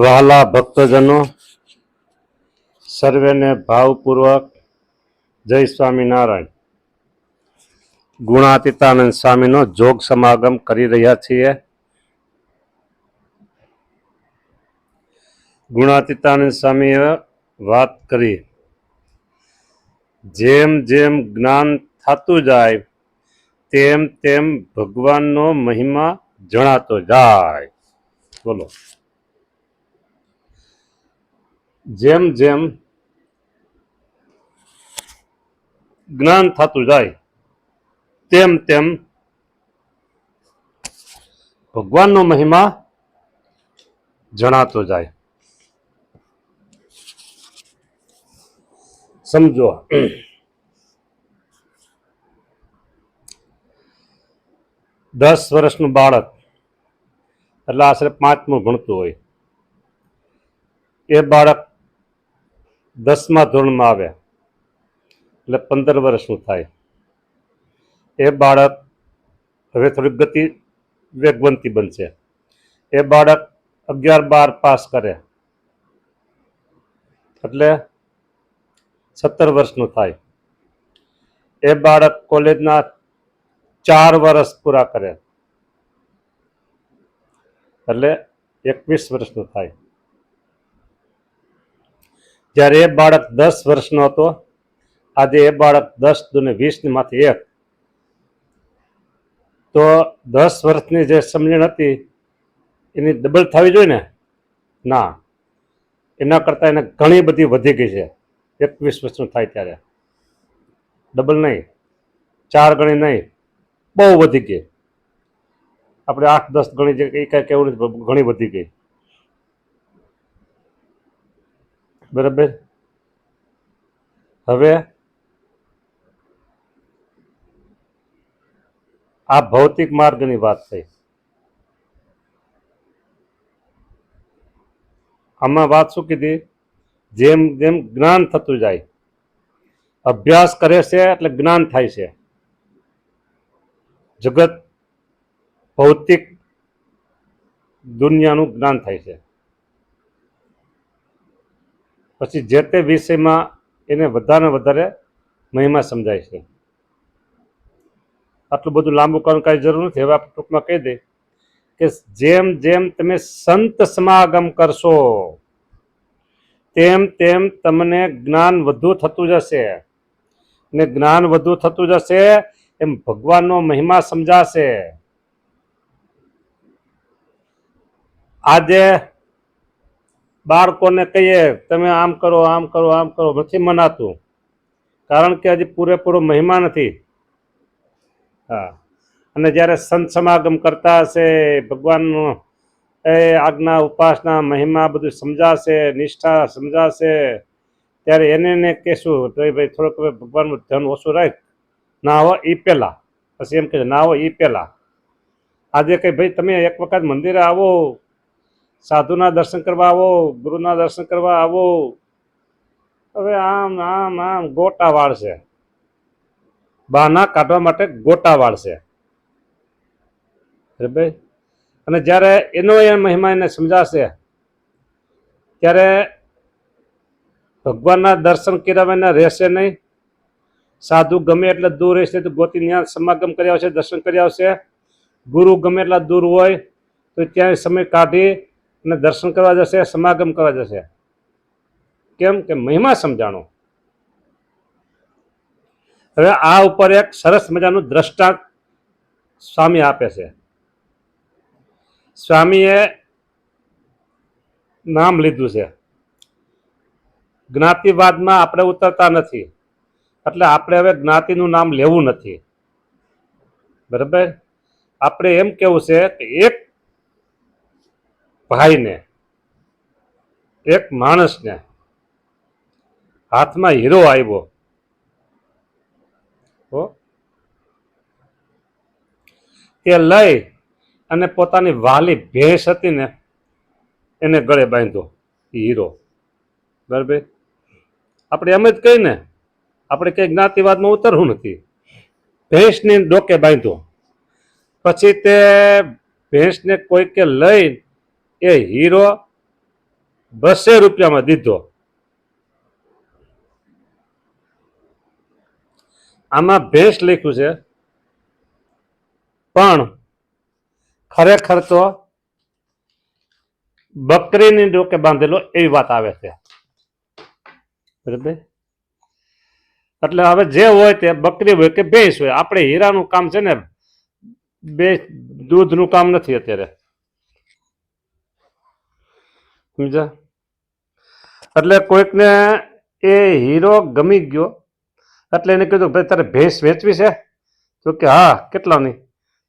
વહાલા ભક્તજનો, સર્વેને ભાવપૂર્વક જય સ્વામિનારાયણ. ગુણાતીતાનંદ સ્વામીનો જોગ સમાગમ કરી રહ્યા છીએ. ગુણાતીતાનંદ સ્વામીએ વાત કરી, જેમ જેમ જ્ઞાન થતું જાય તેમ તેમ ભગવાનનો મહિમા જણાતો જાય. બોલો, જેમ જેમ જ્ઞાન થતું જાય તેમ તેમ ભગવાનનો મહિમા જણાતો જાય. સમજો, 10 વર્ષનું બાળક એટલે આશરે 5મું ભણતું હોય. એ બાળક 10મા ધોરણમાં આવે એટલે 15 વર્ષનું થાય. એ બાળક હવે થોડીક ગતિ વેગવંતી બનશે. એ બાળક 11-12 પાસ કરે એટલે 17 વર્ષનું થાય. એ બાળક કોલેજના 4 વર્ષ પૂરા કરે એટલે 21 વર્ષનું થાય. જ્યારે એ બાળક 10 વર્ષનો હતો, આજે એ બાળક 10 દુને 20 ની માંથી 1, તો 10 વર્ષની જે સમજણ હતી એની ડબલ થવી જોઈએ ને? ના, એના કરતાં એને ઘણી બધી વધી ગઈ છે. 21 વર્ષનું થાય ત્યારે ડબલ નહીં, 4 ગણી નહીં, બહુ વધી ગઈ. આપણે 8-10 ગણી જે એ કાંઈ કેવું નથી, ઘણી વધી ગઈ. બરાબર. હવે આ ભૌતિક માર્ગની વાત થઈ. આમાં વાત શું કીધી? જેમ જેમ જ્ઞાન થતું જાય, અભ્યાસ કરે છે એટલે જ્ઞાન થાય છે. જગત ભૌતિક દુનિયાનું જ્ઞાન થાય છે. પછી જે તે વિષયમાં એને વધારે વધારે મહિમા સમજાય છે. આટલું બધું લાંબુ કરવાનું કાંઈ જરૂર નથી. હવે આપણે ટૂંકમાં કહી દઈએ કે જેમ જેમ તમે સંત સમાગમ કરશો તેમ તેમ તમને જ્ઞાન વધુ થતું જશે, ને જ્ઞાન વધુ થતું જશે એમ ભગવાનનો મહિમા સમજાશે. આજે બાળકોને કહીએ તમે આમ કરો આમ કરો આમ કરો, નથી મનાતું, કારણ કે હજી પૂરેપૂરો મહિમા નથી. હા, અને જ્યારે સંત સમાગમ કરતા હશે, ભગવાનનો એ આજ્ઞા ઉપાસના મહિમા બધું સમજાશે, નિષ્ઠા સમજાશે, ત્યારે એને કહેશું તો ભાઈ થોડોક ભગવાનનું ધ્યાન ઓછું રાખ, ના હોય એ પહેલાં. પછી એમ કહે ના હોય એ પહેલાં. આજે કંઈ ભાઈ તમે એક વખત મંદિરે આવો, સાધુના દર્શન કરવા આવો, ગુરુના દર્શન કરવા આવો, હવે આમ આમ આમ ગોટા વાળશે, બહાના કાઢવા માટે ગોટા વાળશે. બરાબર. અને જ્યારે એનો એ મહિમા એને સમજાશે ત્યારે ભગવાનના દર્શન કર્યા વિના રહેશે નહીં. સાધુ ગમે એટલે દૂર રહેશે તો ગોતી ત્યાં સમાગમ કરી આવશે, દર્શન કરી આવશે. ગુરુ ગમે એટલા દૂર હોય તો ત્યાં સમય કાઢી અને દર્શન કરવા જશે, સમાગમ કરવા જશે. કેમ કે મહિમા સમજાણો. હવે આ ઉપર એક સરસ મજાનું દ્રષ્ટાંત સ્વામી આપે છે. સ્વામીએ નામ લીધું છે. જ્ઞાતિવાદમાં આપણે ઉતરતા નથી, એટલે આપણે હવે જ્ઞાતિનું નામ લેવું નથી. બરાબર. આપણે એમ કેવું છે કે એક ભાઈને, એક માણસને હાથમાં હીરો આવ્યો, એ લઈ અને પોતાની વાલી ભેંસ હતી ને એને ગળે બાંધ્યો હીરો. બરાબર. આપણે એમ જ કહી ને, આપણે કઈ જ્ઞાતિવાદમાં ઉતરવું નથી. ભેંસને ડોકે બાંધ્યો, પછી તે ભેંસને કોઈકે લઈ એ હીરો ₹200 દીધો. આમાં ભેંસ લખ્યું છે, પણ ખરેખર તો બકરીની ડોકે બાંધેલો એવી વાત આવે છે. બરાબર? એટલે હવે જે હોય તે બકરી હોય કે ભેંસ હોય, આપણે હીરાનું કામ છે ને, બે દૂધનું કામ નથી અત્યારે. સમજા? એટલે કોઈકને એ હીરો ગમી ગયો, એટલે એને કીધું ભાઈ તારે ભેંસ વેચવી છે? તો કે હા, કેટલાની?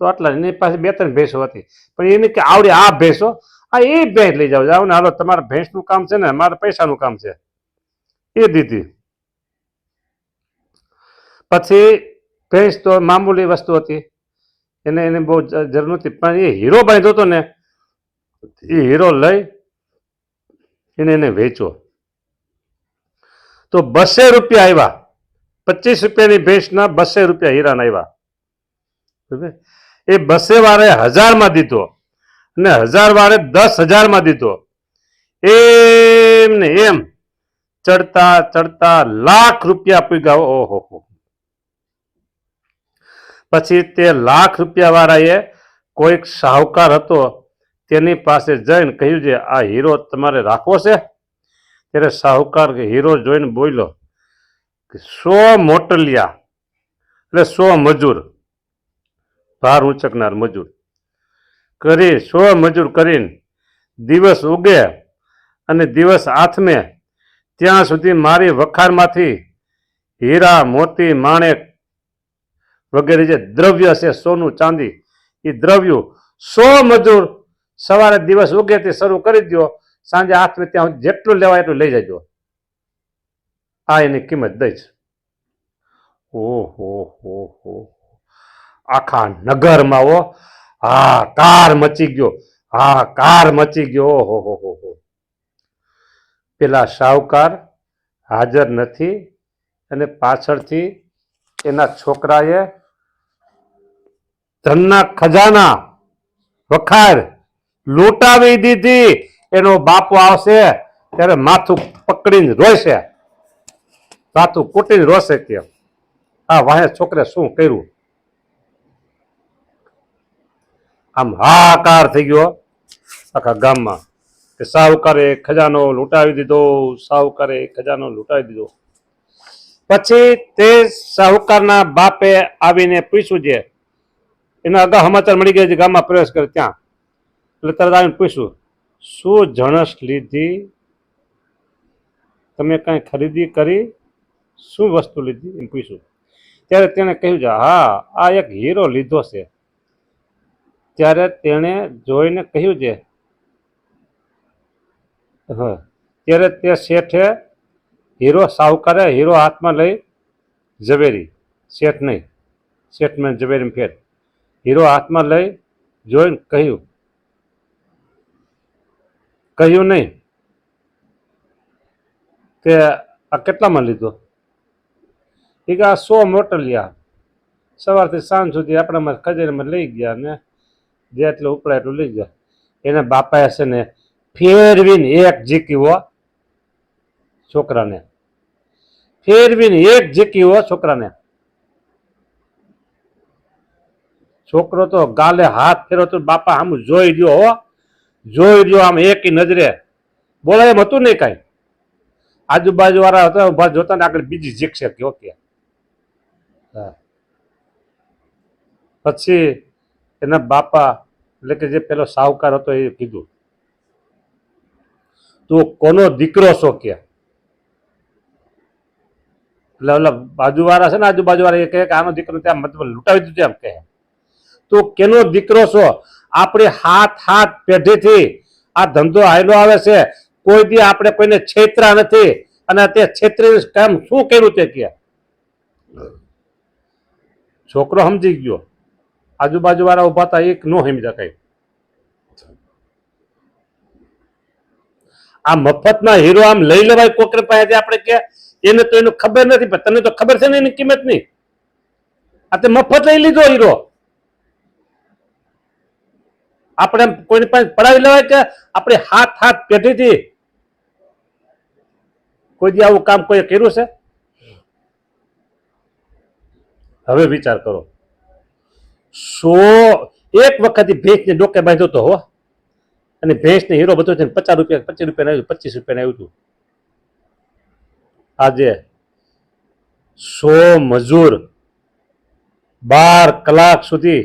તો આટલા. એની પાસે 2-3 ભેંસો હતી, પણ એને કે આવડી આ ભેંસો, આ એ ભેંસ લઈ જાવ ને, હાલો તમારે ભેંસનું કામ છે ને, મારે પૈસાનું કામ છે, એ દીધી. પછી ભેંસ તો મામૂલી વસ્તુ હતી, એને બહુ જરૂર નથી, પણ એ હીરો બાંધ્યો હતો ને, એ હીરો લઈ એને વેચો તો ₹200 આવ્યા. ₹25ની ભેંસના ₹200 હીરાના આવ્યા. એ 200 વારે 1000 દીધો, અને 1000 વારે 10,000 દીધો. એમ ને એમ ચડતા ચડતા ₹1,00,000 પૂગ્યા. ઓહો. પછી તે ₹1,00,000 વાળાએ કોઈક શાહુકાર હતો, તેની પાસે જઈને કહ્યું છે આ હીરો તમારે રાખવો છે? ત્યારે શાહુકાર હીરો જોઈને બોલ્યો કે 100 મોટલિયા, એટલે 100 મજૂર, ભાર ઉંચકનાર મજૂર કરી, 100 મજૂર કરીને દિવસ ઉગે અને દિવસ આથમે ત્યાં સુધી મારી વખારમાંથી હીરા, મોતી, માણેક વગેરે જે દ્રવ્ય છે, સોનું ચાંદી, એ દ્રવ્યો 100 મજૂર સવારે દિવસ ઉગે તે શરૂ કરી દો, સાંજે આથમે ત્યાં જેટલું લેવાય એટલું લઈ જજો. આ એની કિંમત દઈશ. ઓહો. આખા નગરમાં કાર મચી ગયો. કાર મચી ગયો. ઓહો. પેલા શાહુકાર હાજર નથી, અને પાછળથી એના છોકરાએ ધનના ખજાના વખાર લૂંટાવી દીધી. એનો બાપો આવશે ત્યારે માથું પકડીને રોશે, માથું કૂટીને રોશે કે આ વાહે છોકરે શું કર્યું. આમ હાહાકાર થઈ ગયો આખા ગામમાં કે સાહુકારે ખજાનો લૂંટાવી દીધો, સાહુકારે ખજાનો લૂંટાવી દીધો. પછી તે સાહુકારના બાપે આવીને પૂછ્યું, છે એના અગાઉ સમાચાર મળી ગયા છે, ગામમાં પ્રવેશ કરે ત્યાં, એટલે તરત આવીને પૂછ્યું શું જણસ લીધી, તમે કઈ ખરીદી કરી, શું વસ્તુ લીધી એમ પૂછ્યું. ત્યારે તેને કહ્યું છે હા, આ એક હીરો લીધો છે. ત્યારે તેણે જોઈને કહ્યું છે, ત્યારે તે શેઠે હીરો, સાહુકારે હીરો હાથમાં લઈ ઝવેરી, શેઠ નહીં, શેઠ મેં ઝવેરી ફેર, હીરો હાથમાં લઈ જોઈને કહ્યું નહીં કે આ કેટલામાં લીધો? એ કે આ 100 મોટલિયા, સવારથી સાંજ સુધી આપણામાં ખજાનામાં લઈ ગયા ને જે એટલું ઉપડાય એટલું લઈ ગયા. એને બાપાએ છે ને ફેરવીને એક જીક્યો છોકરાને, ફેરવીને એક જીક્યો છોકરાને. છોકરો તો ગાલે હાથ ફેરવતો, બાપા આમ જોઈ રહ્યો આમ એકી નજરે, બોલાય એમ હતું નહીં કાંઈ. આજુબાજુ વાળા હતા જોતા ને આગળ બીજી જીકશે કે ઓકે. પછી એના બાપા એટલે કે જે પેલો સાહુકાર હતો એ કીધું તું કોનો દીકરો છો કે? એટલે ઓલા બાજુવાળા છે ને, આજુબાજુવાળા એ કહે કે આનો દીકરો ત્યાં મતલબ લૂંટાવી દીધું એમ કહે. તું કેનો દીકરો છો? આપણી હાથ પેઢીથી આ ધંધો હાયલો આવે છે, કોઈ દી આપણે કોઈને છેતરા નથી, અને તે છેતરી કામ શું કર્યું તે કે. છોકરો સમજી ગયો, આજુબાજુ વાળા ઉભા હતા એક નો સમજ્યા કઈ. આ મફતના હીરો આમ લઈ લેવાય કોકરે પાસે આપણે કે એને તો એનું ખબર નથી, પણ તને તો ખબર છે ને એની કિંમત નહીં. આ તે મફત લઈ લીધો હીરો. આપણે કોઈની પાસે પડાવી લેવાય કે આપણે હાથ પેઢીથી કોઈ દી આવું કામ કોઈ કર્યું છે? હવે વિચાર કરો. એક વખત ભેંસને ડોકે બાંધ્યો તો હો, અને ભેંસને હીરો બધો છે 50 રૂપિયા 25 રૂપિયા 25 રૂપિયા આવ્યું હતું. આજે 100 મજૂર 12 કલાક સુધી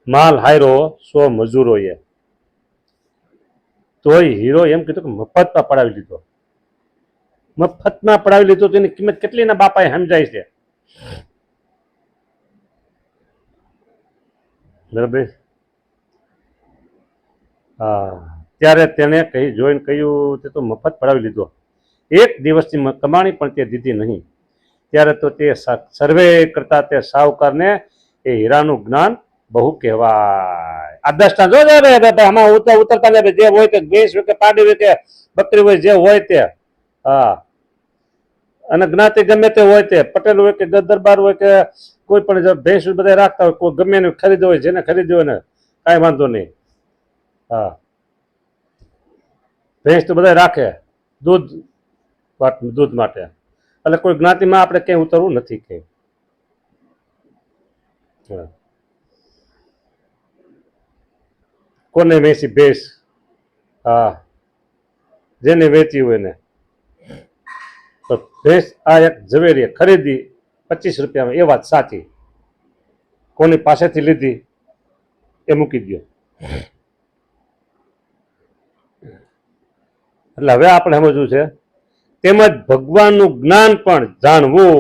માલ હાયરો 100 મજૂરોએ, તોય હીરો એમ કીધું કે મફતમાં પડાવી લીધો. મફતમાં પડાવી લીધો તો એની કિંમત કેટલી ના બાપાએ સમજાય છે. બરાબર. હા, ત્યારે તેને જોઈને કહ્યું તે તો મફત પડાવી લીધો, એક દિવસની કમાણી પણ તે દીધી નહીં. ત્યારે તો તે સર્વે કરતા તે સાહુકારને એ હીરાનું જ્ઞાન બહુ કહેવાય. આ 10 જો આમાં ઉતરતા ને જે હોય તે ભેંસ હોય કે પાડી હોય કે બકરી હોય, જે હોય તે. હા, અને જ્ઞાતિ ગમે તે હોય તે, પટેલ હોય કે દરબાર હોય કે કોઈ પણ ભેંસ બધા રાખતા હોય, કોઈ ગમે એને ખરીદો હોય, જેને ખરીદ્યો હોય ને કાંઈ વાંધો નહીં. હા, ભેંસ તો બધા રાખે દૂધ માટે, એટલે કોઈ જ્ઞાતિમાં આપણે ક્યાંય ઉતરવું નથી કે. કોને વેચી ભેંસ? હા, જેને વેચી હોય ને. તો ભેંસ આ એક ઝવેરી ખરીદી 25 રૂપિયામાં, એ વાત સાચી. કોની પાસેથી લીધી એ મૂકી દો. એટલે હવે આપણે સમજવું છે. તેમજ ભગવાનનું જ્ઞાન પણ જાણવું,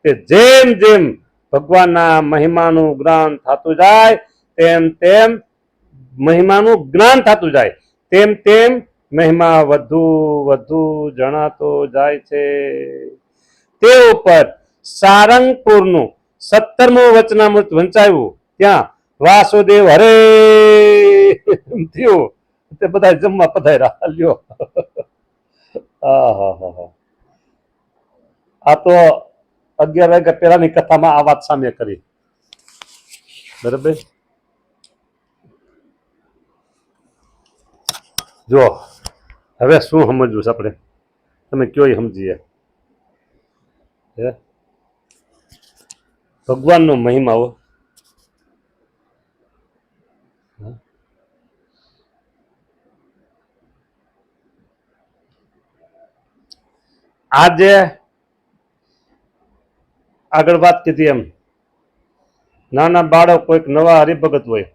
કે જેમ જેમ ભગવાનના મહિમાનું જ્ઞાન થતું જાય તેમ તેમ મહિમાનું જ્ઞાન થતું જાય, તેમ તેમ મહિમા વધુ વધુ જણાતો જાય છે. તે ઉપર સારંગપુરનું 17મું વચનામૃત વંચાયું. ત્યાં વાસુદેવ હરે થયું, તે બધા જમવા પધાર્યા. લ્યો, આ તો 11 વાગ્યા પહેલાની કથામાં આ વાત સામે કરી. બરાબર. જો હવે શું સમજવું છે આપણે, તમે કયો સમજીએ. ભગવાનનો મહિમાઓ આજે આગળ વાત કીધી એમ, નાના બાળક કોઈક નવા હરિભગત હોય,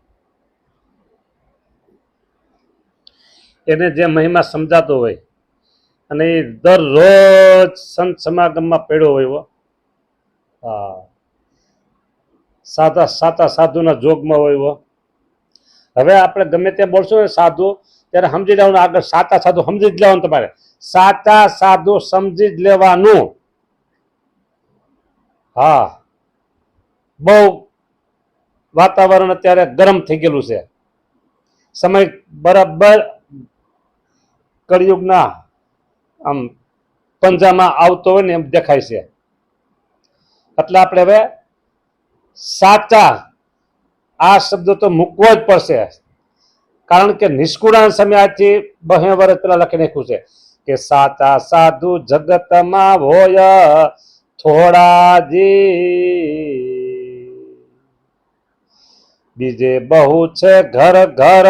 એને જે મહિમા સમજાતો હોય અને એ દરરોજ સંત સમાગમમાં પડ્યો હોય, સાચા સાધુના જોગમાં હોય. હવે આપણે ગમે ત્યાં બોલશો ને સાધુ, ત્યારે સમજી લેવાનું, આગળ સાચા સાધુ સમજી જ લેવાનું. તમારે સાચા સાધુ સમજી જ લેવાનું. હા, બહુ વાતાવરણ અત્યારે ગરમ થઈ ગયેલું છે. સમય બરાબર કળિયુગના આમ પંજામાં આવતો હોય ને એમ દેખાય છે. એટલે આપણે હવે સાચા આ શબ્દ તો મૂકવો જ પડશે, કારણ કે નિષ્કુળાન સમયાથી 2 વર્ષ પહેલા લખી નાખ્યું છે કે સાચા સાધુ જગતમાં હોય થોડા જી, બીજે બહુ છે ઘર ઘર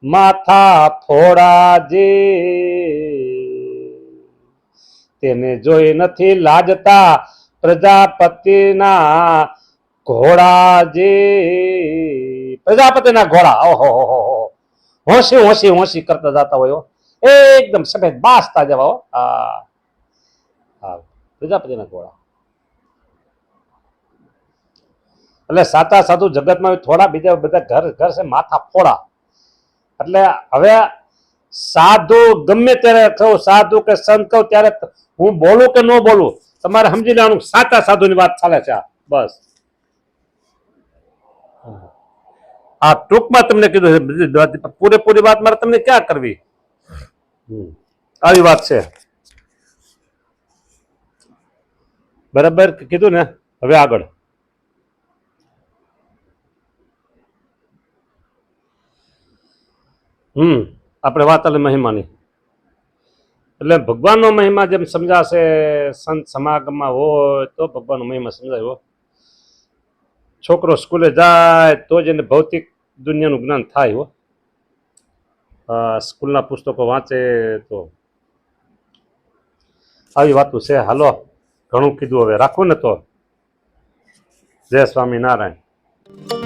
માથા ફોડાજી, તેને જોઈ નથી લાજતા પ્રજાપતિના ઘોડાજી. પ્રજાપતિના ઘોડા ઓહો હોશી હોશી હોશી કરતા જતા હોય, એકદમ સફેદ બાસતા જવા. હા, પ્રજાપતિના ઘોડા. એટલે સાચા સાધુ જગતમાં થોડા, બીજા બધા ઘર ઘર છે માથા ફોડા. એટલે હવે સાધુ ગમે ત્યારે કહું, સાધુ કે સંત કહું, ત્યારે હું બોલું કે ન બોલું તમારે સમજી લેવાનું, સાચા સાધુની વાત ચાલે છે. બસ આ ટૂંકમાં તમને કીધું છે, પૂરેપૂરી વાત મારે તમને ક્યાં કરવી. આવી વાત છે. બરાબર કીધું ને. હવે આગળ આપણે વાત આલે મહિમાની. એટલે ભગવાનનો મહિમા જેમ સમજાશે સંત સમાગમમાં હોય તો ભગવાનનો મહિમા સમજાયો. છોકરો સ્કૂલે જાય તો જ એને ભૌતિક દુનિયાનું જ્ઞાન થાય હો. સ્કૂલના પુસ્તકો વાંચે તો આવી વાતું છે. હાલો, ઘણું કીધું, હવે રાખું ને તો. જય સ્વામિનારાયણ.